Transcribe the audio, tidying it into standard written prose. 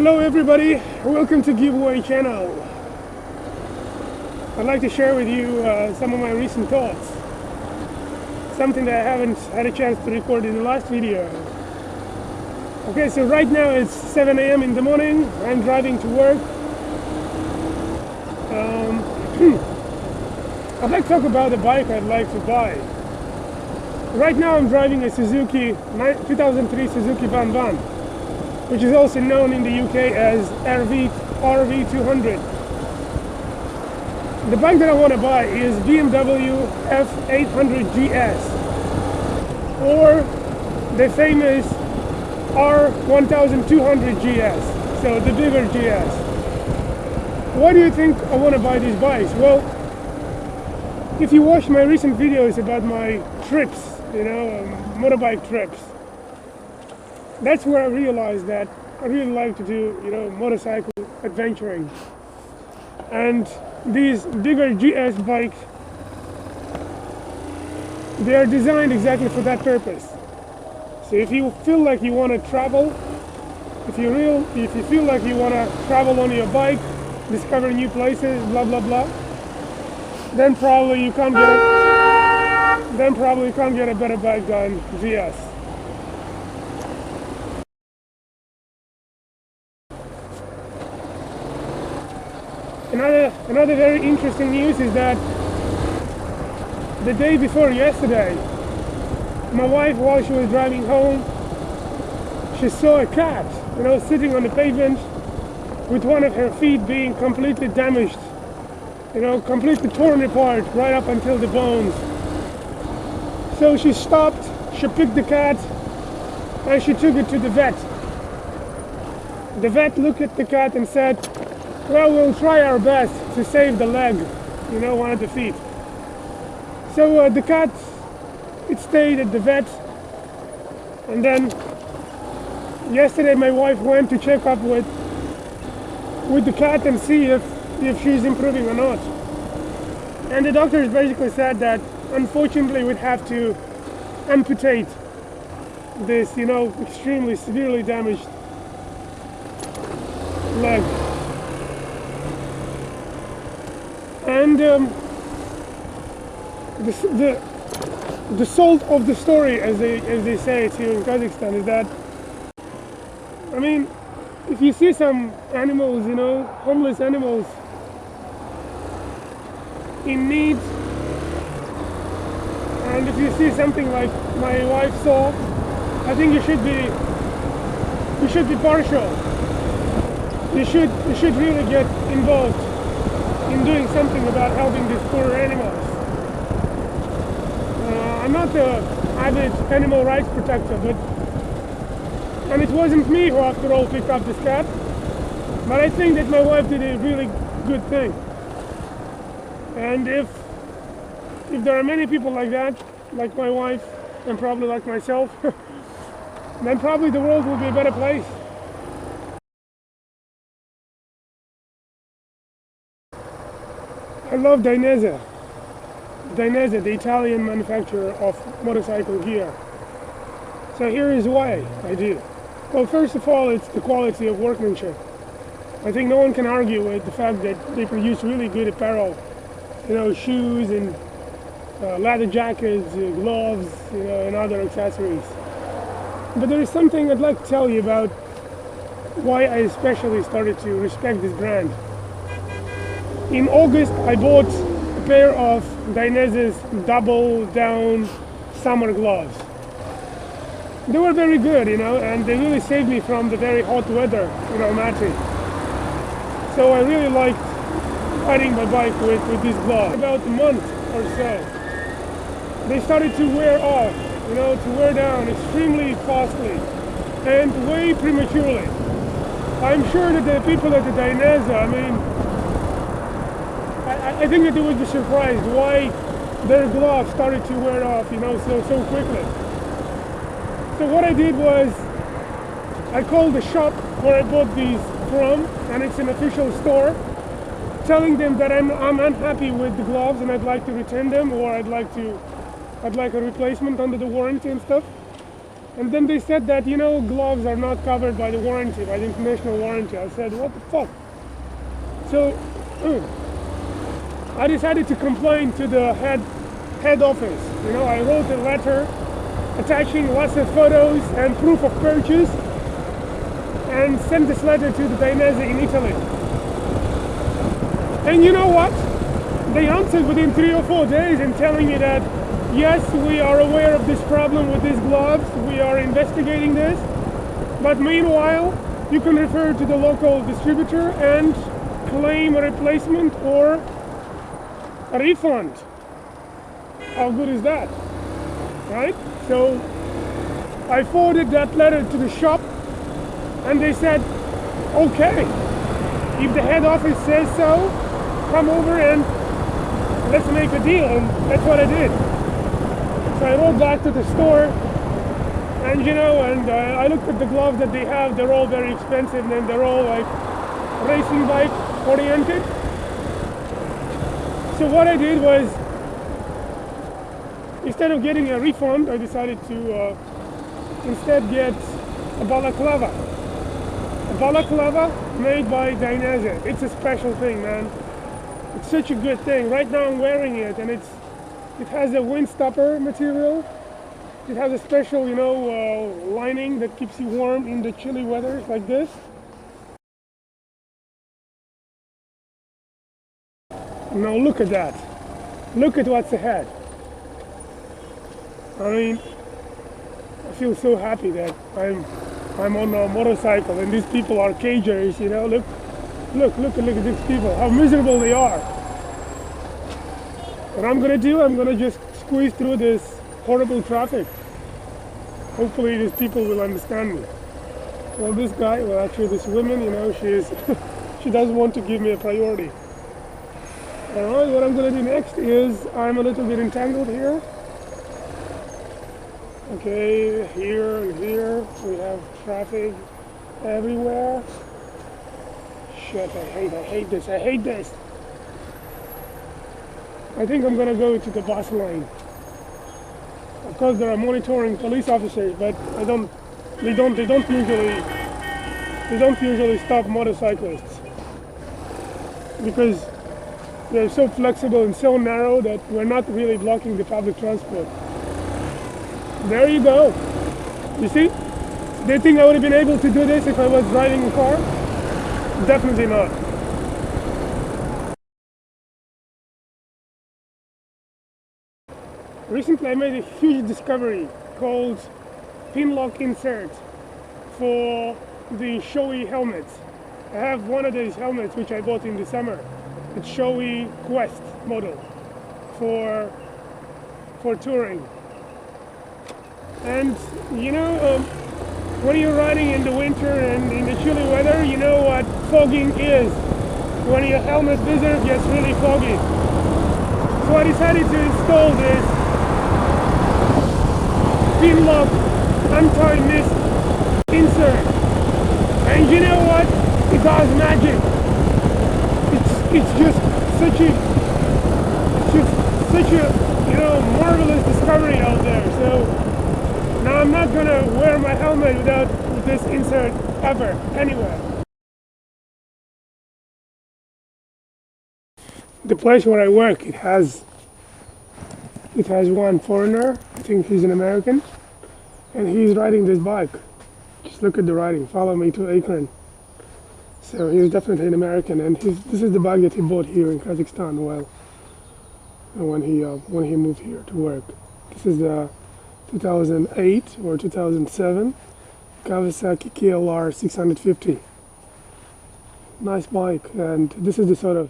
Hello everybody, welcome to Giveaway channel. I'd like to share with you some of my recent thoughts. Something that I haven't had a chance to record in the last video. Okay, so right now it's 7 a.m. in the morning. I'm driving to work. I'd like to talk about the bike I'd like to buy. Right now I'm driving a Suzuki 2003 Suzuki Van, which is also known in the UK as RV200. The bike that I want to buy is BMW F800 GS, or the famous R1200 GS, so the bigger GS. Why do you think I want to buy these bikes? Well, if you watch my recent videos about my trips, motorbike trips, that's where I realized that I really like to do, motorcycle adventuring. And these bigger GS bikes, they are designed exactly for that purpose. So if you feel like you want to travel, if you feel like you want to travel on your bike, discover new places, blah blah blah, then probably you can't get a better bike than GS. Another very interesting news is that the day before yesterday, my wife, while she was driving home, she saw a cat, sitting on the pavement with one of her feet being completely damaged, completely torn apart right up until the bones. So she stopped, she picked the cat, and she took it to the vet. The vet looked at the cat and said, well, we'll try our best to save the leg, one of the feet. So the cat, it stayed at the vet, and then yesterday my wife went to check up with the cat and see if she's improving or not. And the doctors basically said that unfortunately we'd have to amputate this, extremely severely damaged leg. And the salt of the story, as they say it here in Kazakhstan, is that, if you see some animals, homeless animals in need, and if you see something like my wife saw, I think you should be partial. You should really get involved in doing something about helping these poor animals. I'm not an avid animal rights protector, and it wasn't me who, after all, picked up this cat. But I think that my wife did a really good thing. And if there are many people like that, like my wife, and probably like myself, then probably the world will be a better place. I love Dainese. Dainese, the Italian manufacturer of motorcycle gear. So here is why I do. Well, first of all, it's the quality of workmanship. I think no one can argue with the fact that they produce really good apparel, shoes and leather jackets, gloves, and other accessories. But there is something I'd like to tell you about why I especially started to respect this brand. In August, I bought a pair of Dainese's double down summer gloves. They were very good, and they really saved me from the very hot weather in Almaty. So I really liked riding my bike with these gloves. About a month or so, they started to wear off, to wear down extremely fastly and way prematurely. I'm sure that the people at the Dainese, I think that they would be surprised why their gloves started to wear off, so quickly. So what I did was, I called the shop where I bought these from, and it's an official store, telling them that I'm unhappy with the gloves and I'd like to return them, or I'd like a replacement under the warranty and stuff. And then they said that, you know, gloves are not covered by the warranty, by the international warranty. I said, what the fuck? So I decided to complain to the head office. You know, I wrote a letter attaching lots of photos and proof of purchase, and sent this letter to the Dainese in Italy. And you know what? They answered within 3 or 4 days and telling me that, yes, we are aware of this problem with these gloves, we are investigating this, but meanwhile, you can refer to the local distributor and claim a replacement or a refund. How good is that? Right? So I forwarded that letter to the shop, and they said, okay, if the head office says so, come over and let's make a deal. And that's what I did. So I wrote back to the store, and you know, and I looked at the gloves that they have. They're all very expensive, and they're all like racing bike oriented. So what I did was, instead of getting a refund, I decided to instead get a balaclava. A balaclava made by Dainese. It's a special thing, man. It's such a good thing. Right now I'm wearing it, and it has a wind stopper material. It has a special, you know, lining that keeps you warm in the chilly weather like this. Now look at that. Look at what's ahead. I mean, I feel so happy that I'm on a motorcycle and these people are cagers, you know. Look at these people, how miserable they are. What I'm gonna do, I'm gonna just squeeze through this horrible traffic. Hopefully these people will understand me. Well, this guy, well actually this woman, you know, she doesn't want to give me a priority. Alright, what I'm gonna do next is, I'm a little bit entangled here. Okay, here and here, we have traffic everywhere. Shit, I hate this. I think I'm gonna go to the bus lane. Of course, there are monitoring police officers, but they don't usually stop motorcyclists because they're so flexible and so narrow that we're not really blocking the public transport. There you go. You see? Do you think I would have been able to do this if I was driving a car? Definitely not. Recently I made a huge discovery called pinlock insert for the Shoei helmets. I have one of these helmets which I bought in the summer. It's Shoei Quest model for touring. And you know, when you're riding in the winter and in the chilly weather, you know what fogging is. When your helmet visor gets really foggy. So I decided to install this pinlock anti-mist insert. And you know what? It does magic. It's just such a you know, marvelous discovery out there. So now I'm not gonna wear my helmet with this insert ever, anywhere. The place where I work, it has one foreigner. I think he's an American, and he's riding this bike. Just look at the riding. Follow me to Akron. So he's definitely an American, and this is the bike that he bought here in Kazakhstan. Well, when he moved here to work. This is the 2008 or 2007 Kawasaki KLR 650. Nice bike, and this is the sort of